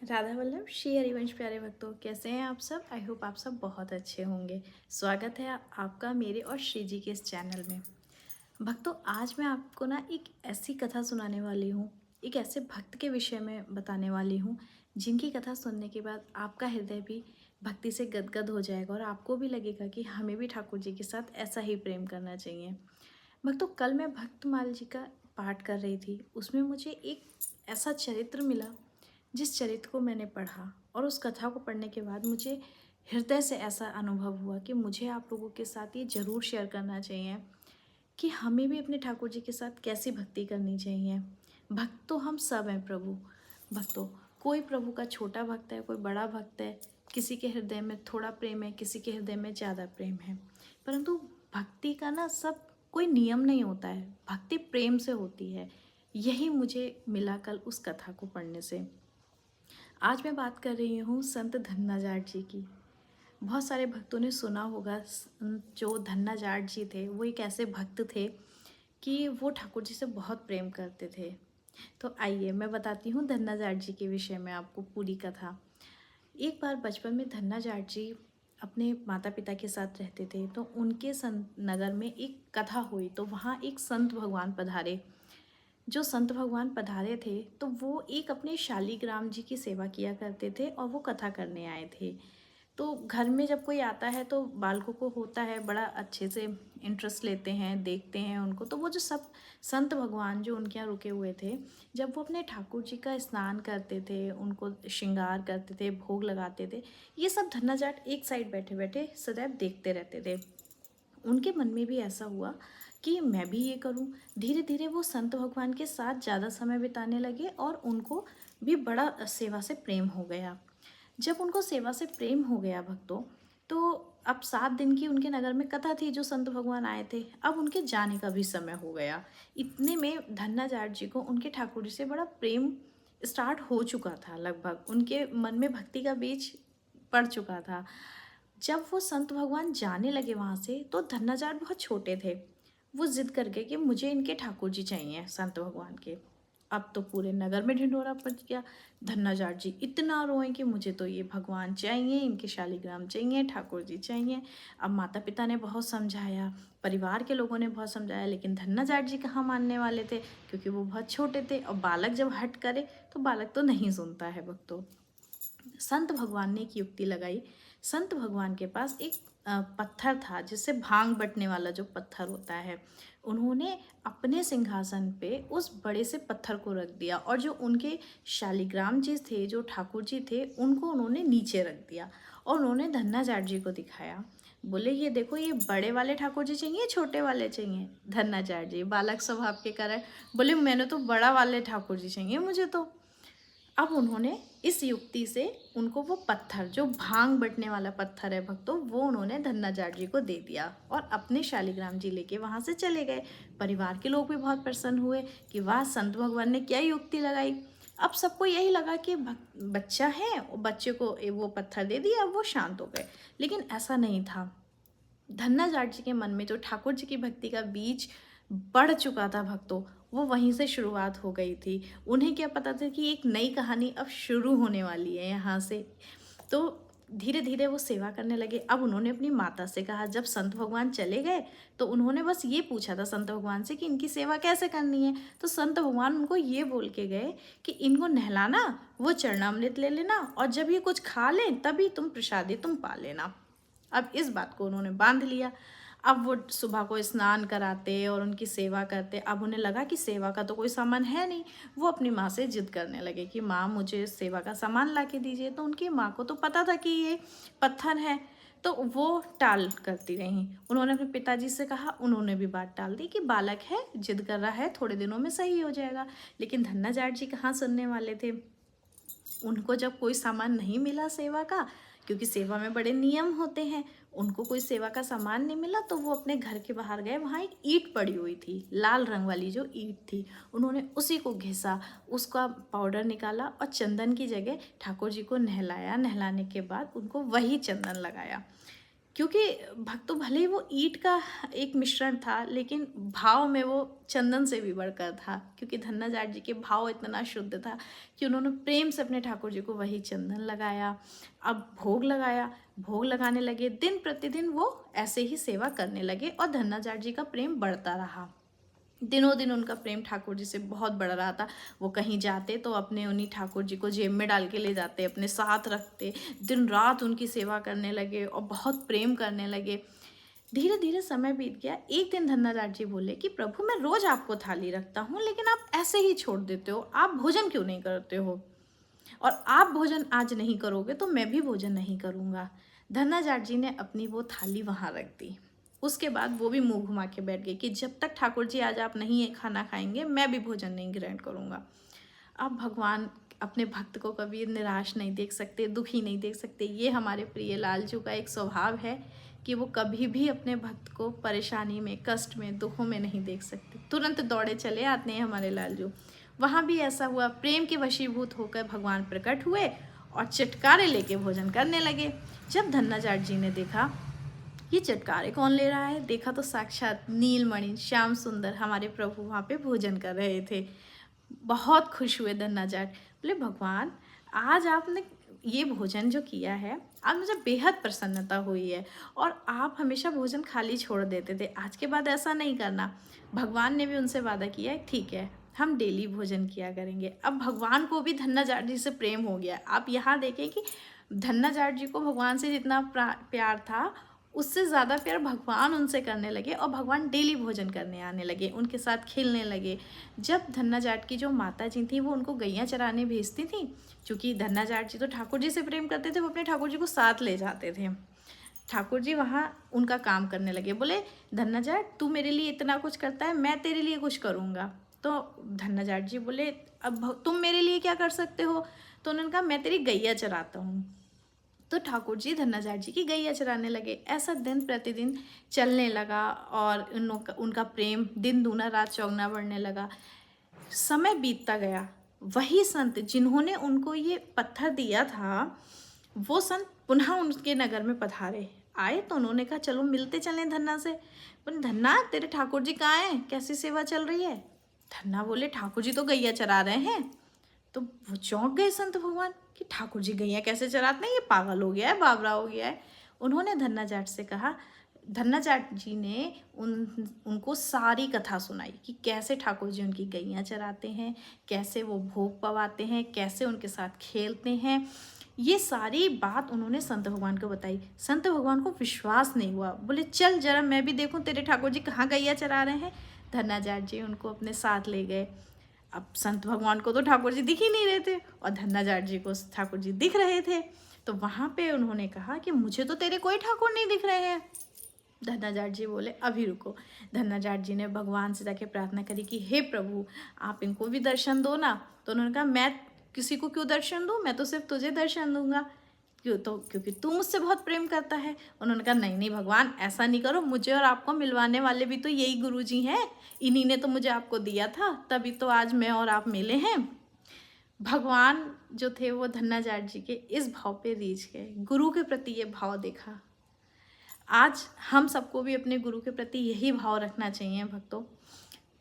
राधा वल्लभ श्री हरिवंश प्यारे भक्तों, कैसे हैं आप सब। आई होप आप सब बहुत अच्छे होंगे। स्वागत है आपका मेरे और श्री जी के इस चैनल में। भक्तों, आज मैं आपको ना एक ऐसी कथा सुनाने वाली हूँ, एक ऐसे भक्त के विषय में बताने वाली हूँ जिनकी कथा सुनने के बाद आपका हृदय भी भक्ति से गदगद हो जाएगा और आपको भी लगेगा कि हमें भी ठाकुर जी के साथ ऐसा ही प्रेम करना चाहिए। भक्तों, कल मैं भक्तमाल जी का पाठ कर रही थी। उसमें मुझे एक ऐसा चरित्र मिला जिस चरित्र को मैंने पढ़ा और उस कथा को पढ़ने के बाद मुझे हृदय से ऐसा अनुभव हुआ कि मुझे आप लोगों के साथ ये ज़रूर शेयर करना चाहिए कि हमें भी अपने ठाकुर जी के साथ कैसी भक्ति करनी चाहिए। भक्त तो हम सब हैं प्रभु। भक्तों, कोई प्रभु का छोटा भक्त है, कोई बड़ा भक्त है, किसी के हृदय में थोड़ा प्रेम है, किसी के हृदय में ज़्यादा प्रेम है। परंतु भक्ति का ना सब कोई नियम नहीं होता है, भक्ति प्रेम से होती है। यही मुझे मिला कल उस कथा को पढ़ने से। आज मैं बात कर रही हूँ संत धन्ना जाट जी की। बहुत सारे भक्तों ने सुना होगा, जो धन्ना जाट जी थे वो एक ऐसे भक्त थे कि वो ठाकुर जी से बहुत प्रेम करते थे। तो आइए मैं बताती हूँ धन्ना जाट जी के विषय में आपको पूरी कथा। एक बार बचपन में धन्ना जाट जी अपने माता पिता के साथ रहते थे, तो उनके संत नगर में एक कथा हुई। तो वहाँ एक संत भगवान पधारे। जो संत भगवान पधारे थे तो वो एक अपने शालीग्राम जी की सेवा किया करते थे और वो कथा करने आए थे। तो घर में जब कोई आता है तो बालकों को होता है, बड़ा अच्छे से इंटरेस्ट लेते हैं, देखते हैं उनको। तो वो जो सब संत भगवान जो उनके यहाँ रुके हुए थे, जब वो अपने ठाकुर जी का स्नान करते थे, उनको श्रृंगार करते थे, भोग लगाते थे, ये सब धन्ना जाट एक साइड बैठे बैठे सदैव देखते रहते थे। उनके मन में भी ऐसा हुआ कि मैं भी ये करूं। धीरे धीरे वो संत भगवान के साथ ज़्यादा समय बिताने लगे और उनको भी बड़ा सेवा से प्रेम हो गया। जब उनको सेवा से प्रेम हो गया भक्तों, तो अब 7 दिन की उनके नगर में कथा थी, जो संत भगवान आए थे। अब उनके जाने का भी समय हो गया। इतने में धन्ना जाट जी को उनके ठाकुर जी से बड़ा प्रेम स्टार्ट हो चुका था। लगभग उनके मन में भक्ति का बीज पड़ चुका था। जब वो संत भगवान जाने लगे वहाँ से, तो धन्ना जाट बहुत छोटे थे। वो जिद कर गए कि मुझे इनके ठाकुर जी चाहिए, संत भगवान के। अब तो पूरे नगर में ढिंढोरा पड़ गया। धन्ना जाट जी इतना रोए कि मुझे तो ये भगवान चाहिए, इनके शालीग्राम चाहिए, ठाकुर जी चाहिए। अब माता पिता ने बहुत समझाया, परिवार के लोगों ने बहुत समझाया, लेकिन धन्ना जाट जी कहाँ मानने वाले थे, क्योंकि वो बहुत छोटे थे और बालक जब हट करे तो बालक तो नहीं सुनता है भक्तों। संत भगवान ने एक युक्ति लगाई। संत भगवान के पास एक पत्थर था, जिससे भांग बटने वाला जो पत्थर होता है। उन्होंने अपने सिंहासन पे उस बड़े से पत्थर को रख दिया और जो उनके शालीग्राम जी थे, जो ठाकुर जी थे, उनको उन्होंने नीचे रख दिया और उन्होंने धन्ना जाट जी को दिखाया। बोले, ये देखो, ये बड़े वाले ठाकुर जी चाहिए, छोटे वाले चाहिए। धन्ना जाट जी बालक स्वभाव के कारण बोले, मैंने तो बड़ा वाले ठाकुर जी चाहिए मुझे तो। अब उन्होंने इस युक्ति से उनको वो पत्थर, जो भांग बटने वाला पत्थर है भक्तों, वो उन्होंने धन्ना जाट जी को दे दिया और अपने शालीग्राम जी लेके वहाँ से चले गए। परिवार के लोग भी बहुत प्रसन्न हुए कि वाह, संत भगवान ने क्या युक्ति लगाई। अब सबको यही लगा कि बच्चा है, बच्चे को वो पत्थर दे दिया, अब वो शांत हो गए। लेकिन ऐसा नहीं था। धन्ना जाट जी के मन में जो ठाकुर जी की भक्ति का बीज बढ़ चुका था भक्तों, वो वहीं से शुरुआत हो गई थी। उन्हें क्या पता था कि एक नई कहानी अब शुरू होने वाली है यहाँ से। तो धीरे धीरे वो सेवा करने लगे। अब उन्होंने अपनी माता से कहा, जब संत भगवान चले गए तो उन्होंने बस ये पूछा था संत भगवान से कि इनकी सेवा कैसे करनी है। तो संत भगवान उनको ये बोल के गए कि इनको नहलाना, वो चरणामृत ले लेना, और जब ये कुछ खा लें तभी तुम प्रसादी तुम पा लेना। अब इस बात को उन्होंने बांध लिया। अब वो सुबह को स्नान कराते और उनकी सेवा करते। अब उन्हें लगा कि सेवा का तो कोई सामान है नहीं। वो अपनी माँ से जिद करने लगे कि माँ, मुझे सेवा का सामान ला के दीजिए। तो उनकी माँ को तो पता था कि ये पत्थर है, तो वो टाल करती रहीं। उन्होंने अपने पिताजी से कहा, उन्होंने भी बात टाल दी कि बालक है, जिद कर रहा है, थोड़े दिनों में सही हो जाएगा। लेकिन धन्ना जाट जी कहाँ सुनने वाले थे। उनको जब कोई सामान नहीं मिला सेवा का, क्योंकि सेवा में बड़े नियम होते हैं, उनको कोई सेवा का सामान नहीं मिला, तो वो अपने घर के बाहर गए। वहाँ एक ईंट पड़ी हुई थी, लाल रंग वाली जो ईंट थी, उन्होंने उसी को घिसा, उसका पाउडर निकाला और चंदन की जगह ठाकुर जी को नहलाया। नहलाने के बाद उनको वही चंदन लगाया। क्योंकि भक्तों भले ही वो ईंट का एक मिश्रण था, लेकिन भाव में वो चंदन से भी बढ़कर था, क्योंकि धन्ना जाट जी के भाव इतना शुद्ध था कि उन्होंने प्रेम से अपने ठाकुर जी को वही चंदन लगाया। अब भोग लगाया, भोग लगाने लगे, दिन प्रतिदिन वो ऐसे ही सेवा करने लगे और धन्ना जाट जी का प्रेम बढ़ता रहा। दिनों दिन उनका प्रेम ठाकुर जी से बहुत बढ़ रहा था। वो कहीं जाते तो अपने उन्हीं ठाकुर जी को जेब में डाल के ले जाते, अपने साथ रखते, दिन रात उनकी सेवा करने लगे और बहुत प्रेम करने लगे। धीरे धीरे समय बीत गया। एक दिन धन्ना जाट जी बोले कि प्रभु, मैं रोज आपको थाली रखता हूँ, लेकिन आप ऐसे ही छोड़ देते हो, आप भोजन क्यों नहीं करते हो? और आप भोजन आज नहीं करोगे तो मैं भी भोजन नहीं करूँगा। धन्ना जाट जी ने अपनी वो थाली वहाँ रख दी। उसके बाद वो भी मुंह घुमा के बैठ गए कि जब तक ठाकुर जी आज आप नहीं ये खाना खाएंगे, मैं भी भोजन नहीं ग्रहण करूँगा। अब भगवान अपने भक्त को कभी निराश नहीं देख सकते, दुखी नहीं देख सकते। ये हमारे प्रिय लालजू का एक स्वभाव है कि वो कभी भी अपने भक्त को परेशानी में, कष्ट में, दुखों में नहीं देख सकते। तुरंत दौड़े चले आते हैं हमारे लालजू। वहाँ भी ऐसा हुआ, प्रेम के वशीभूत होकर भगवान प्रकट हुए और चटकारे लेके भोजन करने लगे। जब धन्ना जाट जी ने देखा ये चटकारे कौन ले रहा है, देखा तो साक्षात नीलमणि श्याम सुंदर हमारे प्रभु वहाँ पे भोजन कर रहे थे। बहुत खुश हुए धन्ना जाट, बोले भगवान, आज आपने ये भोजन जो किया है, आज मुझे बेहद प्रसन्नता हुई है। और आप हमेशा भोजन खाली छोड़ देते थे, आज के बाद ऐसा नहीं करना। भगवान ने भी उनसे वादा किया है, ठीक है हम डेली भोजन किया करेंगे। अब भगवान को भी धन्ना जाट जी से प्रेम हो गया। आप यहाँ देखें कि धन्ना जाट जी को भगवान से जितना प्यार था, उससे ज़्यादा प्यार भगवान उनसे करने लगे और भगवान डेली भोजन करने आने लगे, उनके साथ खेलने लगे। जब धन्ना जाट की जो माता जी थी वो उनको गैया चराने भेजती थी, क्योंकि धन्ना जाट जी तो ठाकुर जी से प्रेम करते थे, वो अपने ठाकुर जी को साथ ले जाते थे। ठाकुर जी वहाँ उनका काम करने लगे, बोले धन्ना जाट तू मेरे लिए इतना कुछ करता है, मैं तेरे लिए कुछ करूँगा। तो धन्ना जाट जी बोले अब तुम मेरे लिए क्या कर सकते हो? तो उन्होंने कहा मैं तेरी गैया चराता हूँ। तो ठाकुर जी धन्ना जाट जी की गैया चराने लगे। ऐसा दिन प्रतिदिन चलने लगा और उनका प्रेम दिन दूना रात चौगुना बढ़ने लगा। समय बीतता गया। वही संत जिन्होंने उनको ये पत्थर दिया था, वो संत पुनः उनके नगर में पधारे। आए तो उन्होंने कहा चलो मिलते चलें धन्ना से। बोले धन्ना तेरे ठाकुर जी कहाँ हैं, कैसी सेवा चल रही है? धन्ना बोले ठाकुर जी तो गैया चरा रहे हैं। तो वो चौंक गए संत भगवान कि ठाकुर जी गैया कैसे चराते हैं, ये पागल हो गया है, बावरा हो गया है। उन्होंने धन्ना जाट से कहा, धन्ना जाट जी ने उनको सारी कथा सुनाई कि कैसे ठाकुर जी उनकी गैया चराते हैं, कैसे वो भोग पवाते हैं, कैसे उनके साथ खेलते हैं। ये सारी बात उन्होंने संत भगवान को बताई। संत भगवान को विश्वास नहीं हुआ, बोले चल जरा मैं भी देखूं तेरे ठाकुर जी कहाँ गैया चरा रहे हैं। धन्ना जाट जी उनको अपने साथ ले गए। अब संत भगवान को तो ठाकुर जी दिख ही नहीं रहे थे और धन्ना जाट जी को ठाकुर जी दिख रहे थे। तो वहाँ पे उन्होंने कहा कि मुझे तो तेरे कोई ठाकुर नहीं दिख रहे हैं। धन्ना जाट जी बोले अभी रुको। धन्ना जाट जी ने भगवान से जाके प्रार्थना करी कि हे प्रभु आप इनको भी दर्शन दो ना। तो उन्होंने कहा मैं किसी को क्यों दर्शन दूँ, मैं तो सिर्फ तुझे दर्शन दूंगा। क्यों? तो क्योंकि तू मुझसे बहुत प्रेम करता है। उन्होंने कहा नहीं नहीं भगवान ऐसा नहीं करो, मुझे और आपको मिलवाने वाले भी तो यही गुरु जी हैं, इन्हीं ने तो मुझे आपको दिया था, तभी तो आज मैं और आप मिले हैं। भगवान जो थे वो धन्ना जाट जी के इस भाव पे रीझ गए, गुरु के प्रति ये भाव देखा। आज हम सबको भी अपने गुरु के प्रति यही भाव रखना चाहिए भक्तों।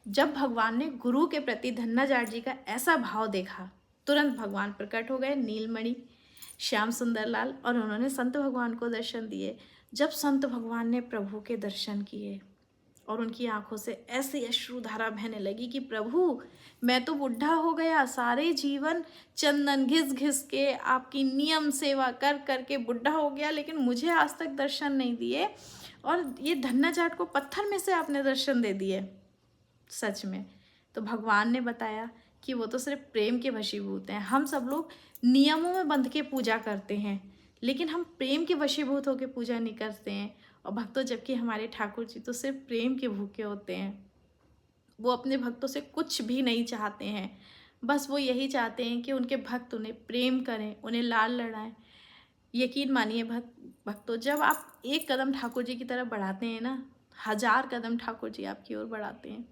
जब भगवान ने गुरु के प्रति धन्ना जाट जी का ऐसा भाव देखा, तुरंत भगवान प्रकट हो गए नीलमणि श्याम सुंदर लाल और उन्होंने संत भगवान को दर्शन दिए। जब संत भगवान ने प्रभु के दर्शन किए और उनकी आंखों से ऐसी अश्रुधारा बहने लगी कि प्रभु मैं तो बुढ़ा हो गया, सारे जीवन चंदन घिस घिस के आपकी नियम सेवा कर करके बुढ़ा हो गया, लेकिन मुझे आज तक दर्शन नहीं दिए और ये धन्ना जाट को पत्थर में से आपने दर्शन दे दिए सच में। तो भगवान ने बताया कि वो तो सिर्फ प्रेम के वशीभूत हैं। हम सब लोग नियमों में बंध के पूजा करते हैं, लेकिन हम प्रेम के वशीभूत होकर पूजा नहीं करते हैं। और भक्तों जबकि हमारे ठाकुर जी तो सिर्फ प्रेम के भूखे होते हैं। वो अपने भक्तों से कुछ भी नहीं चाहते हैं, बस वो यही चाहते हैं कि उनके भक्त उन्हें प्रेम करें, उन्हें लाल लड़ाएं। यकीन मानिए भक्तों, जब आप एक कदम ठाकुर जी की तरफ बढ़ाते हैं ना, 1000 कदम ठाकुर जी आपकी ओर बढ़ाते हैं।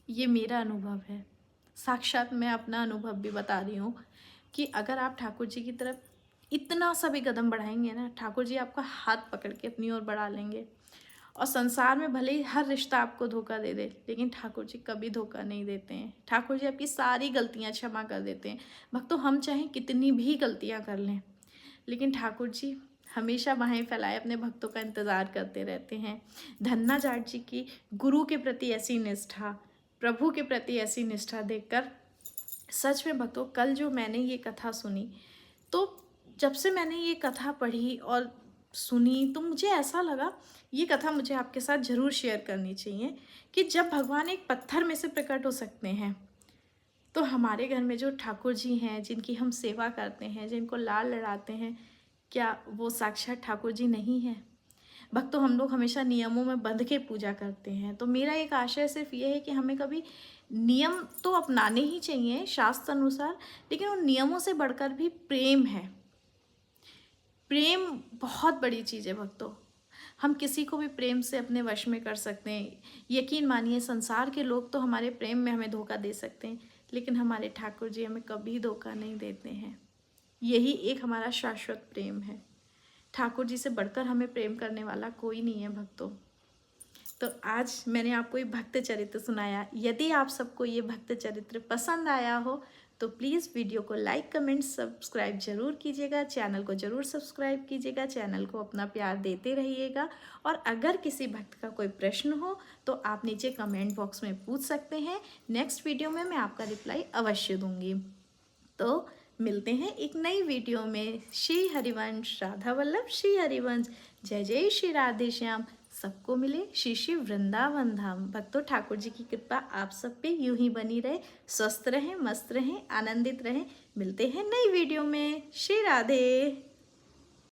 ये मेरा अनुभव है, साक्षात मैं अपना अनुभव भी बता रही हूँ कि अगर आप ठाकुर जी की तरफ इतना सा भी कदम बढ़ाएंगे ना, ठाकुर जी आपका हाथ पकड़ के अपनी ओर बढ़ा लेंगे। और संसार में भले ही हर रिश्ता आपको धोखा दे दे, लेकिन ठाकुर जी कभी धोखा नहीं देते हैं। ठाकुर जी आपकी सारी गलतियां क्षमा कर देते हैं। भक्तों, हम चाहे कितनी भी गलतियां कर लें, लेकिन ठाकुर जी हमेशा बाहें फैलाए अपने भक्तों का इंतज़ार करते रहते हैं। धन्ना जाट जी की गुरु के प्रति ऐसी निष्ठा, प्रभु के प्रति ऐसी निष्ठा देखकर सच में भक्तों, कल जो मैंने ये कथा सुनी, तो जब से मैंने ये कथा पढ़ी और सुनी, तो मुझे ऐसा लगा ये कथा मुझे आपके साथ ज़रूर शेयर करनी चाहिए कि जब भगवान एक पत्थर में से प्रकट हो सकते हैं, तो हमारे घर में जो ठाकुर जी हैं, जिनकी हम सेवा करते हैं, जिनको लाल लड़ाते हैं, क्या वो साक्षात ठाकुर जी नहीं हैं? भक्तों, हम लोग हमेशा नियमों में बंध के पूजा करते हैं, तो मेरा एक आशय सिर्फ ये है कि हमें कभी नियम तो अपनाने ही चाहिए शास्त्र अनुसार, लेकिन उन नियमों से बढ़कर भी प्रेम है। प्रेम बहुत बड़ी चीज़ है भक्तों। हम किसी को भी प्रेम से अपने वश में कर सकते हैं। यकीन मानिए, संसार के लोग तो हमारे प्रेम में हमें धोखा दे सकते हैं, लेकिन हमारे ठाकुर जी हमें कभी धोखा नहीं देते हैं। यही एक हमारा शाश्वत प्रेम है। ठाकुर जी से बढ़कर हमें प्रेम करने वाला कोई नहीं है भक्तों। तो आज मैंने आपको ये भक्त चरित्र सुनाया। यदि आप सबको ये भक्त चरित्र पसंद आया हो तो प्लीज़ वीडियो को लाइक, कमेंट, सब्सक्राइब जरूर कीजिएगा। चैनल को जरूर सब्सक्राइब कीजिएगा। चैनल को अपना प्यार देते रहिएगा। और अगर किसी भक्त का कोई प्रश्न हो तो आप नीचे कमेंट बॉक्स में पूछ सकते हैं। नेक्स्ट वीडियो में मैं आपका रिप्लाई अवश्य दूंगी। तो मिलते हैं एक नई वीडियो में। श्री हरिवंश, राधा वल्लभ श्री हरिवंश। जय जय श्री राधे श्याम। सबको मिले श्री श्री वृंदावन धाम। भक्तों, ठाकुर जी की कृपा आप सब पे यूं ही बनी रहे। स्वस्थ रहें, मस्त रहें, आनंदित रहें। मिलते हैं नई वीडियो में। श्री राधे।